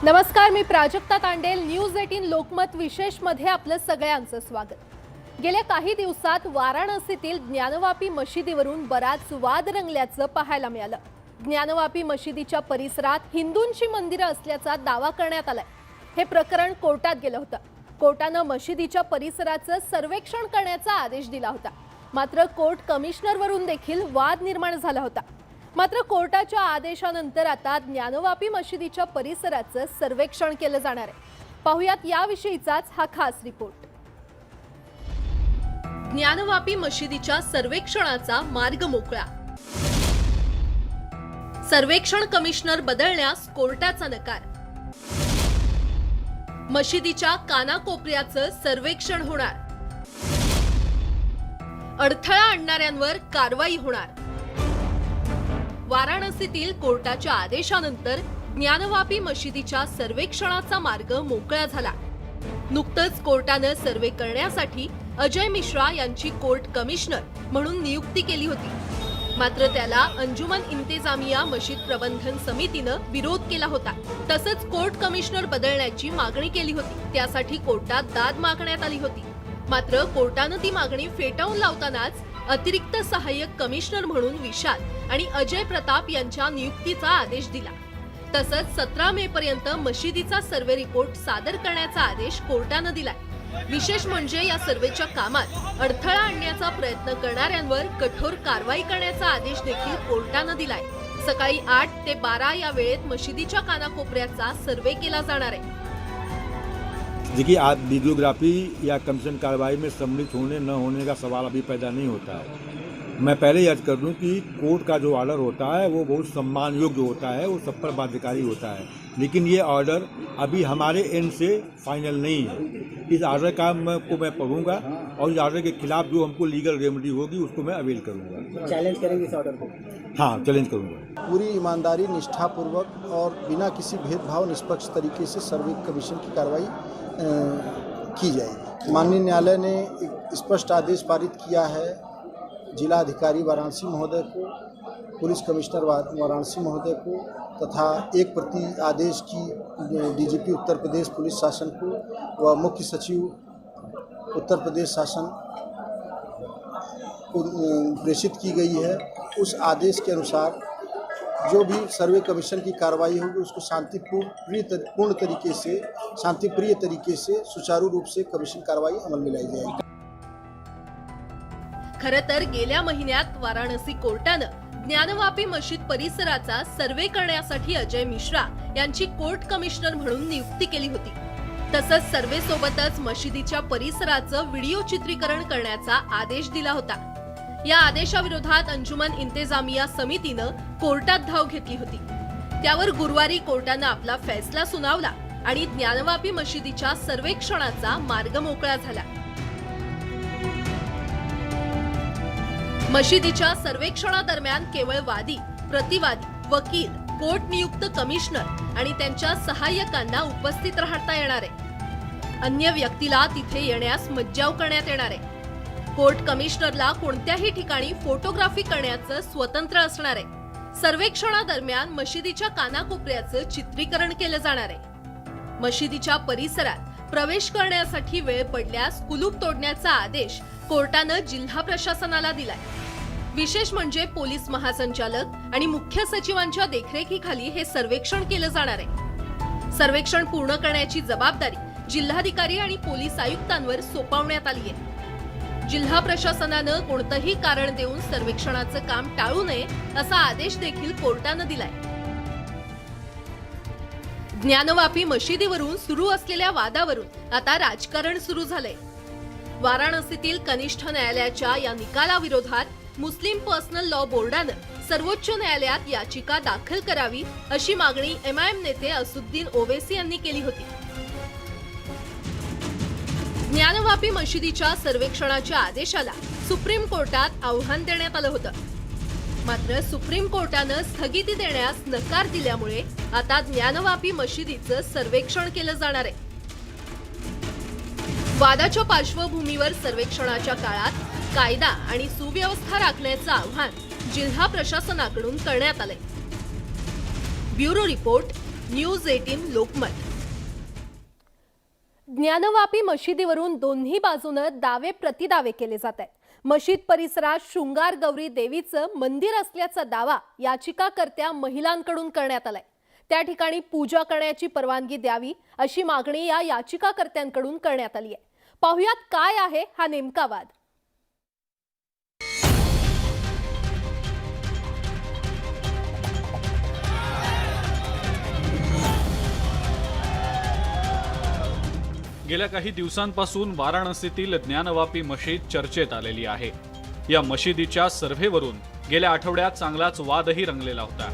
नमस्कार, मी प्राजक्ता तांडेल. न्यूज 18 लोकमत विशेषमध्ये आपलं सगळ्यांचं स्वागत. गेल्या काही दिवसात वाराणसीतील ज्ञानवापी मशिदीवरून बराच वाद रंगल्याचं पाहायला मिळालं. ज्ञानवापी मशिदीच्या परिसरात हिंदूंची मंदिरं असल्याचा दावा करण्यात आलाय. हे प्रकरण कोर्टात गेलं होतं. कोर्टानं मशिदीच्या परिसराचं सर्वेक्षण करण्याचा आदेश दिला होता. मात्र कोर्ट कमिशनरवरून देखील वाद निर्माण झाला होता. मात्र कोर्टाच्या आदेशानंतर आता ज्ञानवापी मशिदीच्या परिसराचं सर्वेक्षण केलं जाणार आहे. पाहुयात याविषयीचाच हा खास रिपोर्ट. ज्ञानवापी मशिदीच्या सर्वेक्षणाचा मार्ग मोकळा. सर्वेक्षण कमिशनर बदलण्यास कोर्टाचा नकार. मशिदीच्या कानाकोपऱ्याचं सर्वेक्षण होणार. अडथळा आणणाऱ्यांवर कारवाई होणार. वाराणसीतील कोर्टाच्या आदेशानंतर ज्ञानवापी मशिदीच्या सर्वेक्षणाचा मार्ग मोकळा झाला. नुकतंच कोर्टानं सर्वे करण्यासाठी अजय मिश्रा यांची कोर्ट कमिशनर म्हणून नियुक्ती केली होती. मात्र त्याला अंजुमन इंतेजामिया मशीद प्रबंधन समितीनं विरोध केला होता. तसंच कोर्ट कमिशनर बदलण्याची मागणी केली होती. त्यासाठी कोर्टात दाद मागण्यात आली होती. मात्र कोर्टानं ती मागणी फेटाळून लावतानाच अतिरिक्त सहाय्यक कमिशनर म्हणून विशाल आणि अजय प्रताप यांच्या नियुक्तीचा आदेश दिला. तसंच 17 मे पर्यंत मशिदीचा सर्वे रिपोर्ट सादर करण्याचा आदेश कोर्टानं दिलाय. विशेष म्हणजे या सर्वेच्या कामात अडथळा आणण्याचा प्रयत्न करणाऱ्यांवर कठोर कारवाई करण्याचा आदेश देखील कोर्टानं दिलाय. सकाळी 8 ते 12 या वेळेत मशिदीच्या कानाकोपऱ्याचा सर्वे केला जाणार आहे. देखिए, आज वीडियोग्राफी या कमीशन कार्रवाई में सम्मिलित होने न होने का सवाल अभी पैदा नहीं होता है. मैं पहले ही अर्ज कर दूं कि कोर्ट का जो ऑर्डर होता है वो बहुत सम्मान योग्य होता है, वो सब पर बाध्यकारी होता है. लेकिन ये ऑर्डर अभी हमारे एंड से फाइनल नहीं है. इस ऑर्डर का मैं पढ़ूंगा और इस ऑर्डर के खिलाफ जो हमको लीगल रेमेडी होगी उसको मैं अवेल करूंगा. चैलेंज करेंगे इस ऑर्डर को? हाँ, चैलेंज करूंगा. पूरी ईमानदारी, निष्ठापूर्वक और बिना किसी भेदभाव निष्पक्ष तरीके से सर्वे कमीशन की कार्रवाई की जाएगी. माननीय न्यायालय ने एक स्पष्ट आदेश पारित किया है जिला अधिकारी वाराणसी महोदय को, पुलिस कमिश्नर वाराणसी महोदय को तथा एक प्रति आदेश की डीजीपी उत्तर प्रदेश पुलिस शासन को व मुख्य सचिव उत्तर प्रदेश शासन को प्रेषित की गई है. उस आदेश के अनुसार जो भी सर्वे कमीशन की कार्रवाई होगी उसको शांतिपूर्ण तरीके से, शांतिप्रिय तरीके से, सुचारू रूप से कमीशन कार्रवाई अमल में लाई जाएगी. खरं तर गेल्या महिन्यात वाराणसी कोर्टानं ज्ञानवापी मशीद परिसराचा सर्वे करण्यासाठी अजय मिश्रा यांची कोर्ट कमिशनर म्हणून नियुक्ती केली होती. तसंच सर्वे सोबतच मशिदीच्या परिसराचं व्हिडिओ चित्रीकरण करण्याचा आदेश दिला होता. या आदेशाविरोधात अंजुमन इंतेजामिया समितीनं कोर्टात धाव घेतली होती. त्यावर गुरुवारी कोर्टानं आपला फैसला सुनावला आणि ज्ञानवापी मशिदीच्या सर्वेक्षणाचा मार्ग मोकळा झाला. मशिदीच्या सर्वेक्षणादरम्यान केवळ वादी, प्रतिवादी, वकील, कोर्ट नियुक्त कमिशनर आणि त्यांच्या सहाय्यकांना उपस्थित राहता येणार आहे. अन्य व्यक्तीला तिथे येण्यास मज्जाव करण्यात येणार आहे. कोर्ट कमिशनरला कोणत्याही ठिकाणी फोटोग्राफी करण्याचं स्वतंत्र असणार आहे. सर्वेक्षणादरम्यान मशिदीच्या कानाकोपऱ्याचं चित्रीकरण केलं जाणार आहे. मशिदीच्या परिसरात प्रवेश करण्यासाठी वेळ पडल्यास कुलूप तोडण्याचा आदेश कोर्टानं जिल्हा प्रशासनाला दिलाय. विशेष म्हणजे पोलीस महासंचालक आणि मुख्य सचिवांच्या देखरेखीखाली हे सर्वेक्षण केलं जाणार आहे. सर्वेक्षण पूर्ण करण्याची जबाबदारी जिल्हाधिकारी आणि पोलीस आयुक्तांवर सोपवण्यात आली आहे. जिल्हा प्रशासनानं कोणतंही कारण देऊन सर्वेक्षणाचं काम टाळू नये असा आदेश देखील कोर्टानं दिलाय. ज्ञानवापी मशिदीवरून सुरू असलेल्या वादावरून आता राजकारण सुरू झालंय. वाराणसीतील कनिष्ठ न्यायालयाच्या या निकालाविरोधात मुस्लिम पर्सनल लॉ बोर्डानं सर्वोच्च न्यायालयात याचिका दाखल करावी अशी मागणी MIM नेते असुद्दीन ओवेसी यांनी केली होती. ज्ञानवापी मशिदीच्या सर्वेक्षणाच्या आदेशाला सुप्रीम कोर्टात आव्हान देण्यात आलं होतं. मात्र सुप्रीम कोर्टानं स्थगिती देण्यास नकार दिल्यामुळे आता ज्ञानवापी मशिदीचं सर्वेक्षण केलं जाणार आहे. वादाच्या पार्श्वभूमीवर सर्वेक्षणाच्या काळात कायदा आणि सुव्यवस्था राखण्याचं आव्हान जिल्हा प्रशासनाकडून करण्यात आलंय. Bureau report, news 18 Lokmat. Gyanvapi मशिदीवरून दोन्ही बाजूनं दावे प्रतिदावे केले जात आहेत. मशीद परिसरात शृंगार गौरी देवीचं मंदिर असल्याचा दावा याचिकाकर्त्या महिलांकडून करण्यात आलाय. त्या ठिकाणी पूजा करण्याची परवानगी द्यावी अशी मागणी या याचिकाकर्त्यांकडून करण्यात आली आहे. पाहुयात काय आहे हा नेमका वाद. गेल्या काही दिवसांपासून वाराणसीतील ज्ञानवापी मशीद चर्चेत आलेली आहे. या मशिदीच्या सर्व्हेवरून गेल्या आठवड्यात चांगलाच वादही रंगलेला होता.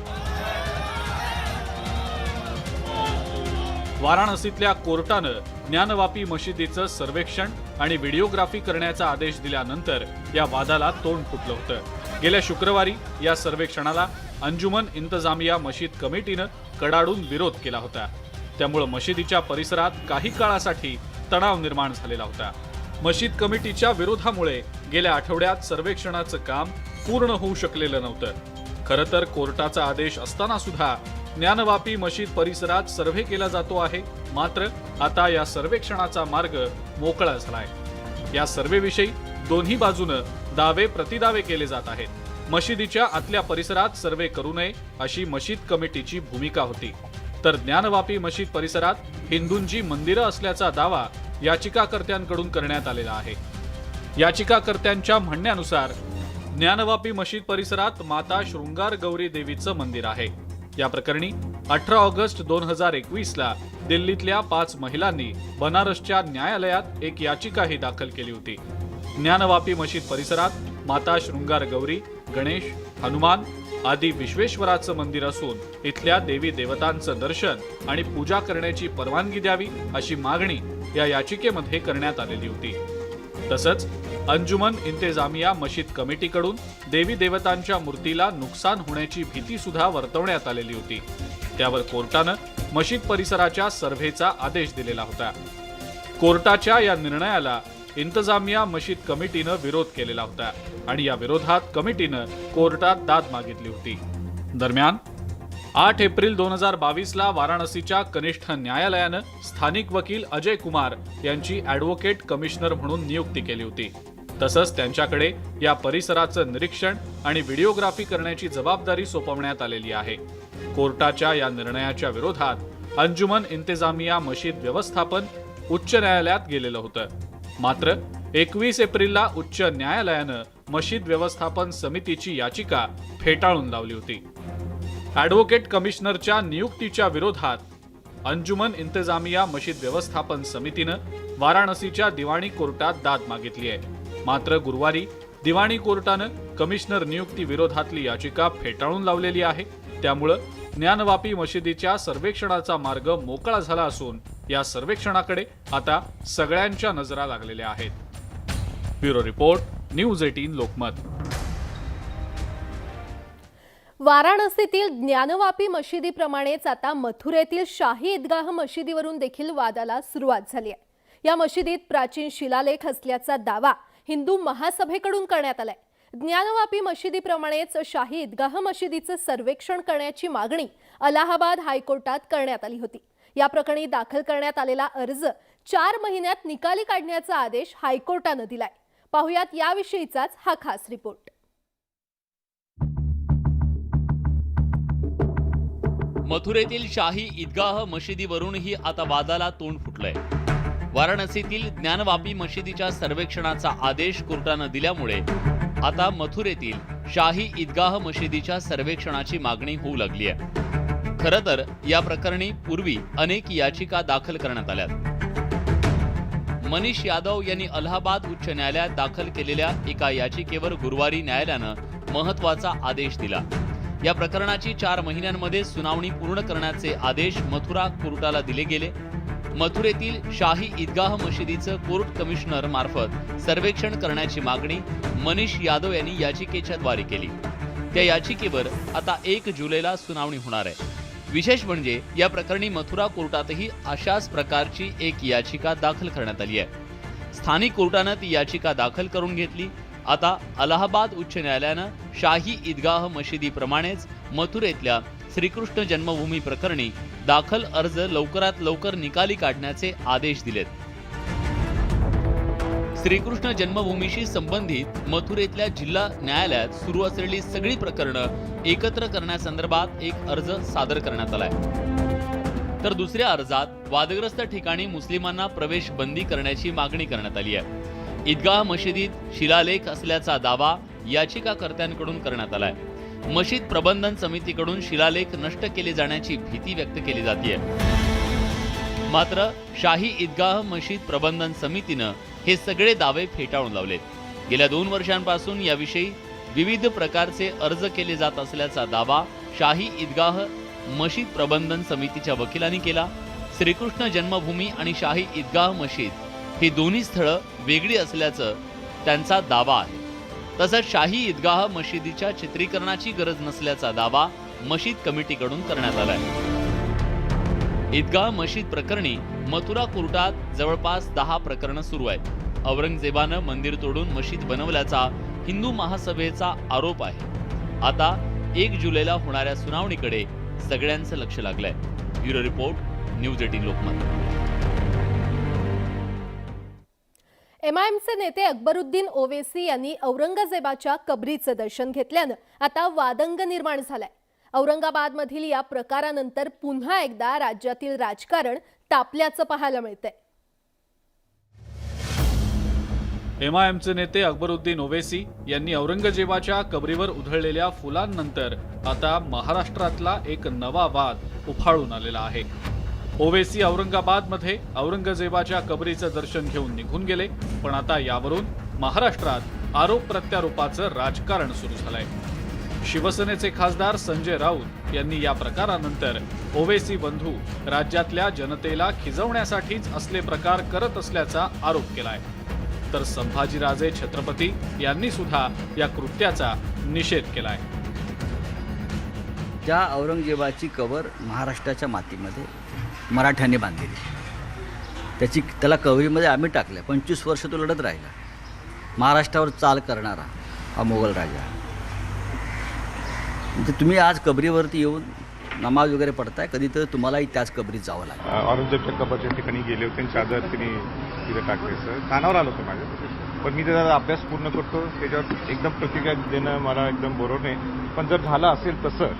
वाराणसीतल्या कोर्टानं ज्ञानवापी मशिदीचं सर्वेक्षण आणि व्हिडिओग्राफी करण्याचा आदेश दिल्यानंतर या वादाला तोंड फुटलं होतं. गेल्या शुक्रवारी या सर्वेक्षणाला अंजुमन इंतजामिया मशीद कमिटीनं कडाडून विरोध केला होता. त्यामुळे मशिदीच्या परिसरात काही काळासाठी तणाव निर्माण झालेला होता. मशीद कमिटीच्या विरोधामुळे गेल्या आठवड्यात सर्वेक्षणाचं काम पूर्ण होऊ शकलेलं नव्हतं. खरं तर कोर्टाचा आदेश असताना सुद्धा ज्ञानवापी मशीद परिसरात सर्व्हे केला जातो आहे. मात्र आता या सर्वेक्षणाचा मार्ग मोकळा झालाय. या सर्व्हेविषयी दोन्ही बाजूनं दावे प्रतिदावे केले जात आहेत. मशिदीच्या आतल्या परिसरात सर्व्हे करू नये अशी मशीद कमिटीची भूमिका होती. तर ज्ञानवापी मशीद परिसरात हिंदूंची मंदिरं असल्याचा दावा याचिकाकर्त्यांकडून करण्यात आलेला आहे. याचिकाकर्त्यांच्या म्हणण्यानुसार ज्ञानवापी मशीद परिसरात माता शृंगार गौरी देवीचं मंदिर आहे. या प्रकरणी 18 ऑगस्ट 2021 ला दिल्लीतल्या 5 महिलांनी बनारसच्या न्यायालयात एक याचिकाही दाखल केली होती. ज्ञानवापी मशीद परिसरात माता शृंगार गौरी, गणेश, हनुमान आदी विश्वेश्वराचं मंदिर असून इथल्या देवी देवतांचं दर्शन आणि पूजा करण्याची परवानगी द्यावी अशी मागणी या याचिकेमध्ये करण्यात आलेली होती. तसंच अंजुमन इंतेजामिया मशीद कमिटीकडून देवी देवतांच्या मूर्तीला नुकसान होण्याची भीती सुद्धा वर्तवण्यात आलेली होती. त्यावर कोर्टानं मशीद परिसराच्या सर्व्हेचा आदेश दिलेला होता. कोर्टाच्या या निर्णयाला इंतजामिया मशीद कमिटीनं विरोध केलेला होता आणि या विरोधात कमिटीनं कोर्टात दाद मागितली होती. दरम्यान 8 एप्रिल 2022 ला वाराणसीच्या कनिष्ठ न्यायालयानं स्थानिक वकील अजय कुमार यांची ॲडव्होकेट कमिशनर म्हणून नियुक्ती केली होती. तसंच त्यांच्याकडे या परिसराचं निरीक्षण आणि व्हिडिओग्राफी करण्याची जबाबदारी सोपवण्यात आलेली आहे. कोर्टाच्या या निर्णयाच्या विरोधात अंजुमन इंतेजामिया मशीद व्यवस्थापन उच्च न्यायालयात गेलेलं होतं. मात्र 21 एप्रिलला उच्च न्यायालयानं मशीद व्यवस्थापन समितीची याचिका फेटाळून लावली होती. ॲडव्होकेट कमिशनरच्या नियुक्तीच्या विरोधात अंजुमन इंतजामिया मशीद व्यवस्थापन समितीनं वाराणसीच्या दिवाणी कोर्टात दाद मागितली आहे. मात्र गुरुवारी दिवाणी कोर्टानं कमिशनर नियुक्ती विरोधातली याचिका फेटाळून लावलेली आहे. त्यामुळं ज्ञानवापी मशिदीच्या सर्वेक्षणाचा मार्ग मोकळा झाला असून या सर्वेक्षणाकडे आता सगळ्यांच्या नजरा लागलेल्या आहेत. Bureau report, news 18 Lokmat. वाराणसीतील ज्ञानवापी मशिदीप्रमाणेच आता मथुरेतील शाही ईदगाह मशिदीवरून देखील वादाला सुरुवात झाली आहे. या मशिदीत प्राचीन शिलालेख असल्याचा दावा हिंदू महासभेकडून करण्यात आलाय. ज्ञानवापी मशिदीप्रमाणेच शाही ईदगाह मशिदीचं सर्वेक्षण करण्याची मागणी अलाहाबाद हायकोर्टात करण्यात आली होती. या प्रकरणी दाखल करण्यात आलेला अर्ज 4 महिन्यात निकाली काढण्याचा आदेश हायकोर्टानं दिलाय. पाहुयात याविषयीचाच हा खास रिपोर्ट. मथुरेतील शाही ईदगाह मशिदीवरूनही आता वादाला तोंड फुटलंय. वाराणसीतील ज्ञानवापी मशिदीच्या सर्वेक्षणाचा आदेश कोर्टानं दिल्यामुळे आता मथुरेतील शाही ईदगाह मशिदीच्या सर्वेक्षणाची मागणी होऊ लागली आहे. खरं तर या प्रकरणी पूर्वी अनेक याचिका दाखल करण्यात आल्या. मनीष यादव यांनी अलाहाबाद उच्च न्यायालयात दाखल केलेल्या एका याचिकेवर गुरुवारी न्यायालयानं महत्त्वाचा आदेश दिला. या प्रकरणाची 4 महिन्यांमध्ये सुनावणी पूर्ण करण्याचे आदेश मथुरा कोर्टाला दिले गेले. मथुरेतील शाही ईदगाह मशिदीचं कोर्ट कमिशनर मार्फत सर्वेक्षण करण्याची मागणी मनीष यादव यांनी याचिकेच्या द्वारे केली. त्या याचिकेवर आता 1 जुलैला सुनावणी होणार आहे. विशेष म्हणजे या प्रकरणी मथुरा कोर्टातही अशाच प्रकारची एक याचिका दाखल करण्यात आली आहे. स्थानिक कोर्टानं ती याचिका दाखल करून घेतली. आता अलाहाबाद उच्च न्यायालयानं शाही ईदगाह मशिदीप्रमाणेच मथुरेतल्या श्रीकृष्ण जन्मभूमी प्रकरणी दाखल अर्ज लवकरात लवकर निकाली काढण्याचे आदेश दिलेत. श्रीकृष्ण जन्मभूमीशी संबंधित मथुरेतल्या जिल्हा न्यायालयात सुरू असलेली सगळी प्रकरणं एकत्र करण्यासंदर्भात एक अर्ज सादर करण्यात आलाय. तर दुसऱ्या अर्जात वादग्रस्त ठिकाणी मुस्लिमांना प्रवेश बंदी करण्याची मागणी करण्यात आली आहे. ईदगाह मशिदीत शिलालेख असल्याचा दावा याचिकाकर्त्यांकडून करण्यात आलाय. मशीद प्रबंधन समितीकडून शिलालेख नष्ट केले जाण्याची भीती व्यक्त केली जाते. मात्र शाही ईदगाह मशीद प्रबंधन समितीनं हे सगळे दावे फेटाळून लावलेत. गेल्या 2 वर्षांपासून याविषयी विविध प्रकारचे अर्ज केले जात असल्याचा दावा शाही ईदगाह मशीद प्रबंधन समितीच्या वकिलांनी केला. श्रीकृष्ण जन्मभूमी आणि शाही ईदगाह मशीद ही दोन्ही स्थळं वेगळी असल्याचं त्यांचा दावा आहे. तसंच शाही ईदगाह मशिदीच्या चित्रीकरणाची गरज नसल्याचा दावा मशीद कमिटीकडून करण्यात आलाय. ईदगाह मशीद प्रकरणी मथुरा कोर्टात जवळपास 10 प्रकरणं सुरू आहेत. औरंगजेबानं मंदिर तोडून मशीद बनवल्याचा हिंदू महासभेचा आरोप आहे. आता 1 जुलैला होणाऱ्या सुनावणीकडे सगळ्यांचं लक्ष लागलंय. Bureau report, news 18 Lokmat. एमआयएमचे नेते अकबरुद्दीन ओवेसी यांनी औरंगजेबाच्या कबरीचं दर्शन घेतल्यानं आता वादंग निर्माण झालाय. औरंगाबादमधील या प्रकारानंतर पुन्हा एकदा राज्यातील राजकारण तापल्याचं पाहायला मिळतंय. एमआयएमचे नेते अकबरुद्दीन ओवेसी यांनी औरंगजेबाच्या कबरीवर उधळलेल्या फुलांनंतर आता महाराष्ट्रातला एक नवा वाद उफाळून आलेला आहे. ओवेसी औरंगाबादमध्ये औरंगजेबाच्या कबरीचं दर्शन घेऊन निघून गेले, पण आता यावरून महाराष्ट्रात आरोप प्रत्यारोपाचं राजकारण सुरू झालंय. शिवसेनेचे खासदार संजय राऊत यांनी या प्रकारानंतर ओवेसी बंधू राज्यातल्या जनतेला खिजवण्यासाठीच असले प्रकार करत असल्याचा आरोप केलाय. तर संभाजीराजे छत्रपती यांनी सुद्धा या कृत्याचा निषेध केलाय. ज्या औरंगजेबाची कबर महाराष्ट्राच्या मातीमध्ये मराठ्यांनी बांधलेली, त्याला कबरीमध्ये आम्ही टाकलं. 25 वर्ष तो लढत राहिला. महाराष्ट्रावर चाल करणारा हा मोगल राजा. म्हणजे तुम्ही आज कबरीवरती येऊन नमाज वगैरे पडताय, कधी तर तुम्हालाही त्याच कबरीत जावं लागेल. औरंगजेबच्या कबरच्या ठिकाणी गेले होते, चादर तिने तिथे टाकले. सर कानावर आलं होतं माझ्या, पण मी त्याचा अभ्यास पूर्ण करतो. त्याच्यावर एकदम प्रतिक्रिया देणं मला एकदम बरोबर नाही. पण जर झालं असेल तसं,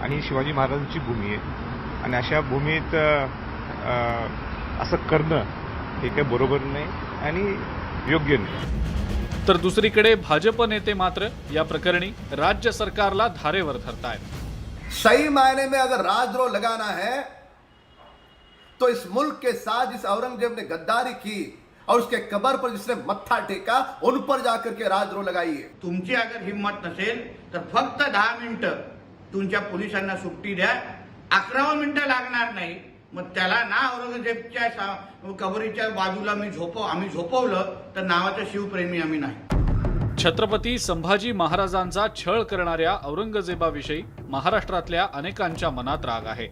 आणि शिवाजी महाराजांची भूमी आहे आणि अशा भूमीत असं करणं हे काही बरोबर नाही आणि योग्य नाही. तर दुसरीकडे भाजप नेते मात्र या प्रकरणी राज्य सरकारला धारेवर धरतायत. सही मायने में अगर राजद्रोह लगाना है तो इस मुल्क के साथ जिस औरंगजेब ने गद्दारी की और उसके कबर पर जिसने मत्था टेका, उन पर जाकर के राजद्रोह लगाइए. तुमची अगर हिम्मत नसेल तर फक्त 10 मिनिटं तुमच्या पोलिसांना सुट्टी द्या. 11 मिनिटं लागणार नाही. मग त्याला ना औरंगजेबच्या कबरीच्या बाजूला आम्ही झोपवलं तर नावाचं शिवप्रेमी आम्ही नाही. छत्रपती संभाजी महाराजांचा छळ करणाऱ्या औरंगजेबाविषयी महाराष्ट्रातल्या अनेकांच्या मनात राग आहे.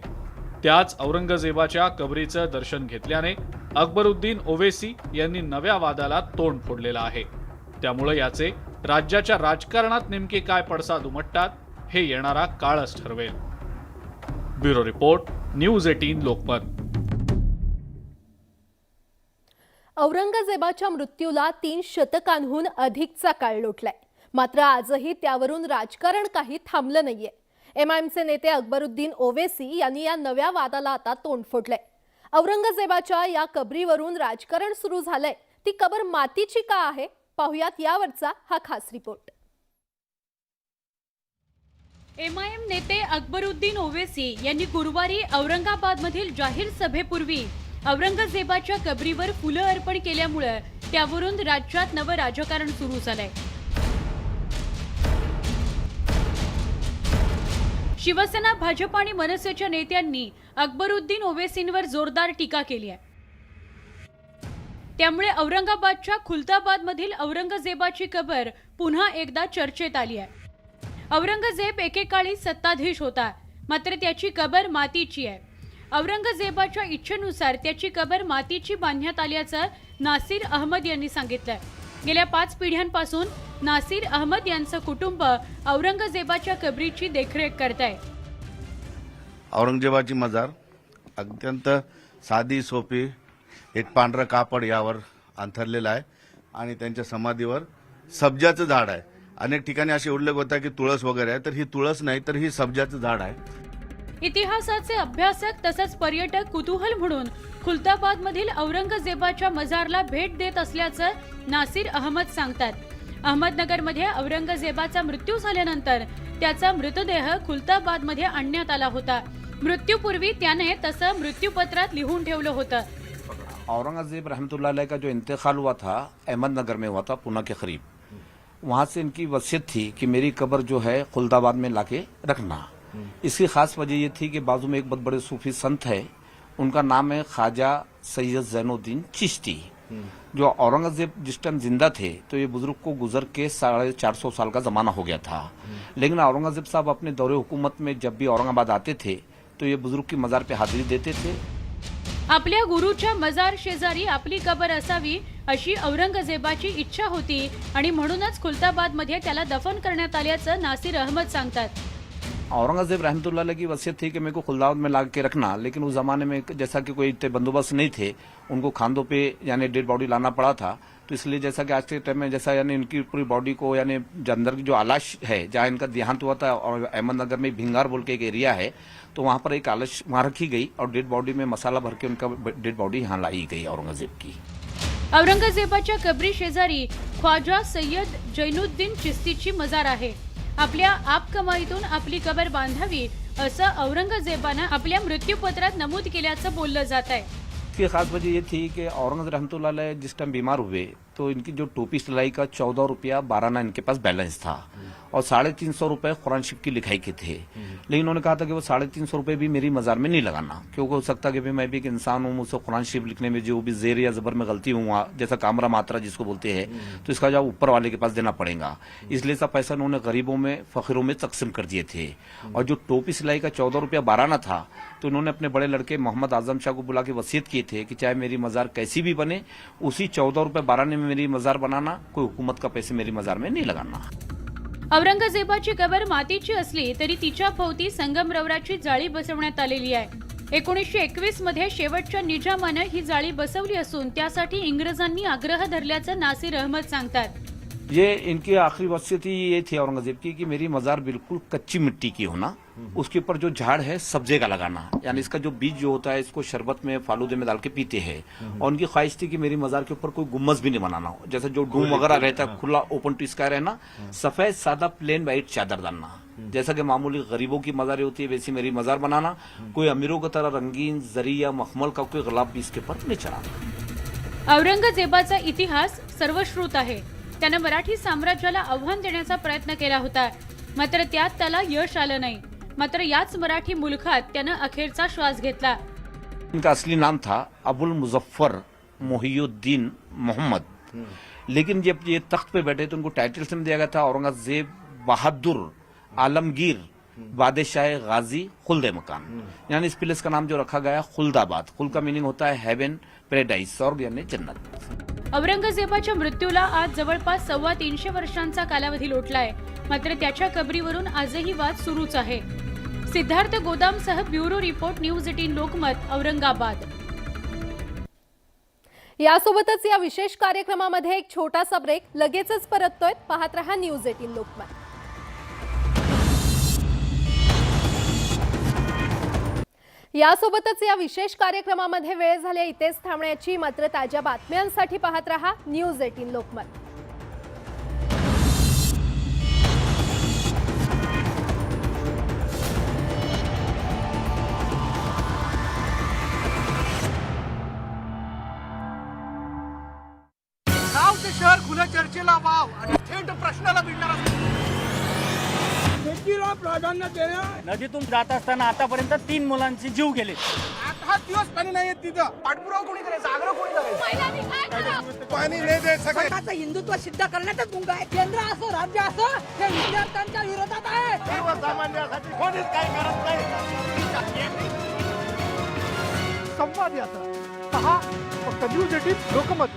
त्याच औरंगजेबाच्या कबरीचं दर्शन घेतल्याने अकबरुद्दीन ओवेसी यांनी नव्या वादाला तोंड फोडलेलं आहे. त्यामुळे याचे राज्याच्या राजकारणात नेमके काय पडसाद उमटतात हे येणारा काळच ठरवेल. Bureau report, news 18 Lokmat. औरंगजेबाच्या मृत्यूला 3 शतकांहून अधिकचा काळ लोटलाय. मात्र आजही त्यावरून राजकारण काही थांबलं नाहीये. एमआयएमचे नेते अकबरुद्दीन ओवेसी यांनी या नव्या वादाला आता तोंड फोडलंय. औरंगजेबाच्या या कबरीवरून राजकारण सुरू झालंय. ती कबर मातीची का आहे, पाहुयात यावरचा हा खास रिपोर्ट. एमआयएम नेते अकबरुद्दीन ओवेसी यांनी गुरुवारी औरंगाबादमधील जाहीर सभेपूर्वी औरंगजेबाच्या कबरीवर फुलं अर्पण केल्यामुळे त्यावरून राज्यात नवं राजकारण सुरू झालंय. शिवसेना, भाजप आणि मनसेच्या नेत्यांनी अकबरुद्दीन ओवेसींवर जोरदार टीका केली आहे. त्यामुळे औरंगाबादच्या खुलताबादमधील औरंगजेबाची कबर पुन्हा एकदा चर्चेत आली आहे. औरंगजेब एकेकाळी सत्ताधीश होता, मात्र त्याची कबर मातीची आहे. औरंगजेबाच्या इच्छेनुसार त्याची कबर मातीची बांधण्यात आल्याचं नासिर अहमद यांनी सांगितलंय. गेल्या 5 पिढ्यांपासून नासिर अहमद यांचं कुटुंब औरंगजेबाच्या कबरीची देखरेख करत आहे. औरंगजेबाची मजार अत्यंत साधी सोपी, एक पांढरं कापड यावर अंथरलेलं आहे आणि त्यांच्या समाधीवर सब्जाचं झाड आहे. अनेक ठिकाणी असे उल्लेख होता की तुळस वगैरे आहे, तर ही तुळस नाही तर ही सब्जाचं झाड आहे. इतिहासाचे अभ्यासक तसंच पर्यटक कुतूहल म्हणून खुलताबाद मधील औरंगजेबाच्या मजारला भेट देत असल्याचं नासिर अहमद सांगतात. अहमदनगरमध्ये औरंगजेबाचा मृत्यू झाल्यानंतर त्याचा मृतदेह खुलताबादमध्ये आणण्यात आला होता. मृत्यूपूर्वी त्याने तसं मृत्यूपत्रात लिहून ठेवलं होतं. औरंगजेब रहमतुल्लाह अलैह का जो इंतकाल हुआ था अहमदनगर में हुआ था, पुणे के करीब. वहाँ से इनकी वसीयत थी कि मेरी कब्र जो है खुलदाबाद में लाके रखना. इसकी खास वजह ये थी कि बाजू में एक बहुत बड़े सूफी संत है, उनका नाम है ख्वाजा सैयद जैनुद्दीन चिश्ती. जो औरंगजेब जिस टाइम जिंदा थे तो ये बुजुर्ग को गुजर के 450 साल का जमाना हो गया था. लेकिन औरंगजेब साहब अपने दौरे हुकूमत में जब भी औरंगाबाद आते थे तो ये बुजुर्ग की मजार पे हाजिरी देते थे. आपल्या गुरुच्या मजार शेजारी आपली कबर असावी अशी औरंगजेबाची इच्छा होती आणि म्हणूनच खुलताबादमध्ये त्याला दफन करण्यात आल्याचं नासिर अहमद सांगतात. औरंगजेब रहमतुल्लाह अलैह की वसीयत थी कि मेरे को खुलदाबाद में ला के रखना, लेकिन उस जमाने में जैसा कि कोई इतने बंदोबस्त नहीं थे, उनको खांदों पे यानी डेड बॉडी लाना पड़ा था. तो इसलिए जैसा कि आज के टाइम में जैसा यानी इनकी पूरी बॉडी को यानी अंदर की जो आलाश है जहाँ इनका देहांत हुआ था, और अहमदनगर में भिंगार बोल के एक एरिया है, तो वहाँ पर एक आलाश वहाँ रखी गई और डेड बॉडी में मसाला भर के उनका डेड बॉडी यहाँ लाई गई औरंगजेब की. औरंगजेबाच्या कबरी शेजारी ख्वाजा सय्यद जैनुद्दीन चिश्तीची मजार आहे. आपल्या आपकमाईतून आपली कबर बांधावी असं औरंगजेबानं आपल्या मृत्यूपत्रात नमूद केल्याचं बोललं जात आहे. इसकी खास वजह ये थी कि औरंगजेब रहमतुल्लाह अलैह जिस टाइम बीमार हुए तो इनकी जो टोपी सिलाई का 14 रुपया 12 आना इनके पास बैलेंस था और 350 रुपए कुरान शरीफ की लिखाई के थे. लेकिन उन्होंने कहा था कि वो 350 रुपए भी मेरी मजार में नहीं लगाना, क्योंकि हो सकता कि मैं भी एक इंसान हूँ, मुझसे कुरान शरीफ लिखने में जो भी जेर या जबर में गलती हुआ, जैसा कामरा मात्रा जिसको बोलते हैं, तो इसका जवाब ऊपर वाले के पास देना पड़ेगा. इसलिए सब पैसा उन्होंने गरीबों में फकीरों में तकसीम कर दिए थे. और जो टोपी सिलाई का 14 रुपया 12 आना था, तो उन्होंने अपने बड़े लड़के मोहम्मद आजम शाह को बुला के वसीयत किए थे कि चाहे मेरी मजार कैसी भी बने, उसी 14 रुपये 12 आने में मेरी मजार बनाना, कोई हुकूमत का पैसे मेरी मजार में नहीं लगाना. औरंगजेबाची कबर मातीची असली तरी तिच्या भोवती संगमरवराची जाळी बसवण्यात आलेली आहे. 1921 मध्ये शेवटच्या निजामानं ही जाळी बसवली असून त्यासाठी इंग्रजांनी आग्रह धरल्याचं नासिर अहमद सांगतात. ये इनकी आखिरी वसीयत ही ये थी औरंगजेब की कि मेरी मजार बिल्कुल कच्ची मिट्टी की होना, उसके ऊपर जो झाड़ है सब्जे का लगाना, यानी इसका जो बीज जो होता है इसको शरबत में फालूदे में डाल के पीते हैं. और उनकी ख्वाहिश थी कि मेरी मजार के ऊपर कोई गुम्बज भी नहीं बनाना हो, जैसे जो डूम वगैरह रहता है खुला ओपन टू स्काई रहना, सफेद सादा प्लेन व्हाइट चादर डालना. जैसा कि मामूली गरीबों की मजार होती है वैसी मेरी मजार बनाना, कोई अमीरों की तरह रंगीन जरी या मखमल का कोई गुलाब भी इसके ऊपर नहीं चढ़ाना. औरंगजेबाचा इतिहास सर्वश्रुत आहे. त्यानं मराठी साम्राज्याला आव्हान देण्याचा प्रयत्न केला होता, मात्र त्यात त्याला यश आलं नाही. मात्र याच मराठी मुलखात त्यानं अखेरचा श्वास घेतला. इनका असली नाम था अबुल मुजफ्फर मोहियुद्दीन मोहम्मद, लेकिन जब ये तख्त पे बैठे तो उनको टाइटल से दिया गया था औरंगजेब बहादुर आलमगीर बादशाह गाजी खुल्द मकान, यानी इस प्लेस का नाम जो रखा गया खुलदाबाद. खुल का मीनिंग होता है हेवन, पैराडाइज, स्वर्ग यानी जन्नत. औरंगजेबाच्या मृत्यूला आज जवळपास 325 वर्षांचा कालावधी लोटलाय, मात्र त्याच्या कबरीवरून आजही वाद सुरूच आहे. सिद्धार्थ गोदामसह bureau report, news 18 Lokmat, Aurangabad. यासोबतच या विशेष कार्यक्रमामध्ये एक छोटासा ब्रेक. लगेचच परततोय. पाहत रहा न्यूज 18 लोकमत. यासोबतच या विशेष कार्यक्रमामध्ये वेळ झाली इथेच थांबण्याची. मात्र ताज्या बातम्यांसाठी पाहत रहा न्यूज 18 लोकमत. गाव ते शहर खुल्या चर्चेला वाव आणि थेट प्रश्नाला भिडणारा शेतीला प्राधान्य देणं. नदीतून जात असताना आतापर्यंत 3 मुलांचे जीव गेले. 8 दिवस पाणी नाही तिथं. पाठपुरावा कोणी करायचा, आग्रह कोणी करायचा? पाणी नाही दे. सगळ्याचं हिंदुत्व सिद्ध करण्यातच गुंग आहे. केंद्र असो राज्य असो हे विद्यार्थ्यांच्या विरोधात आहे. सर्वसामान्यांसाठी कोणीच काही करत नाही. संवाद यात्रा पहा फक्त न्यूज 18 लोकमत.